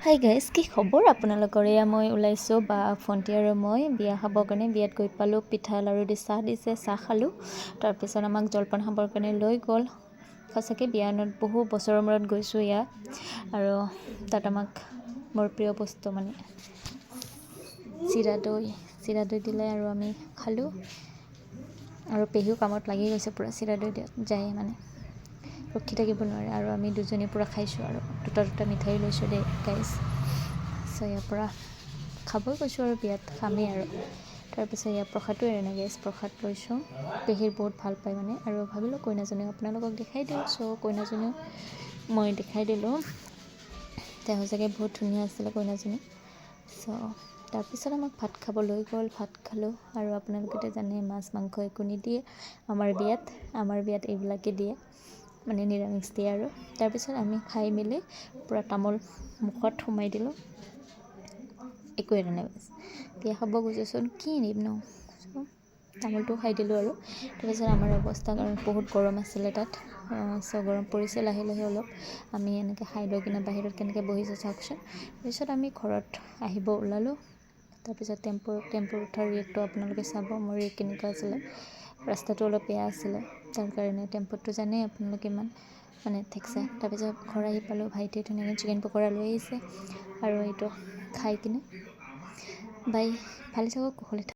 Hi guys, কি খবৰ আপোনালোকৰ? এয়া মই ওলাইছোঁ বা ভণ্টি আৰু মই বিয়া খাবৰ কাৰণে। বিয়াত গৈ পালোঁ, পিঠা লাড়ু দি চাহ দিছে, চাহ খালোঁ। তাৰপিছত আমাক জলপান খাবৰ কাৰণে লৈ গ'ল। সঁচাকৈ বিয়াখনত বহু বছৰৰ মূৰত গৈছোঁ ইয়াত, আৰু তাত আমাক মোৰ প্ৰিয় বস্তু মানে চিৰা দৈ দিলে আৰু আমি খালোঁ। আৰু পেহীও কামত লাগি গৈছে পূৰা, চিৰা দৈ দিয়াত যায় মানে ৰখি থাকিব নোৱাৰে। আৰু আমি দুজনী পূৰা খাইছোঁ, আৰু দুটা মিঠাই লৈছোঁ দেই গাইজ। চ' ইয়াৰ পৰা খাবই গৈছোঁ আৰু বিয়াত খামেই আৰু। তাৰপিছত ইয়াৰ প্ৰসাদটো এৰে নাই গাইজ, প্ৰসাদ লৈছোঁ। পেহীৰ বহুত ভাল পায় মানে, আৰু ভাবিলোঁ কইনাজনীও আপোনালোকক দেখাই দিওঁ। চ' কইনাজনীও মই দেখাই দিলোঁ। তেওঁ সঁচাকৈ বহুত ধুনীয়া আছিলে কইনাজনী। চ' তাৰপিছত আমাক ভাত খাব লৈ গ'ল, ভাত খালোঁ। আৰু আপোনালোকেতো জানে মাছ মাংস একো নিদিয়ে আমাৰ বিয়াত এইবিলাকে দিয়ে, মানে নিৰামিষ দিয়ে। আৰু তাৰপিছত আমি খাই মেলি পূৰা তামোল মুখত সোমাই দিলোঁ, একো এৰা নাই বাছ। বিয়া খাব গৈছোঁচোন, কি নিম ন, তামোলটো খাই দিলোঁ। আৰু তাৰপিছত আমাৰ অৱস্থা, কাৰণ বহুত গৰম আছিলে তাত। চ' গৰম পৰিছে লাহে লাহে অলপ। আমি এনেকৈ খাই লৈ কিনে বাহিৰত কেনেকৈ বহিছোঁ চাওকচোন। তাৰপিছত আমি ঘৰত আহিব ওলালোঁ। তাৰপিছত টেম্পুৰ উঠাৰ ৰিয়েক্টটো আপোনালোকে চাব, মোৰ ৰিয়েক্ট কেনেকুৱা আছিলে। ৰাস্তাটো অলপ বেয়া আছিলে, তাৰ কাৰণে টেম্পুতটো জানেই আপোনালোকে ইমান মানে ঠেকচা। তাৰপিছত ঘৰ আহি পালোঁ, ভাইটিয়ে ধুনীয়াকৈ চিকেন পকৰা লৈ আহিছে, আৰু এইটো খাই কিনে বাই ভালে থাকক, কুশলে থাকক।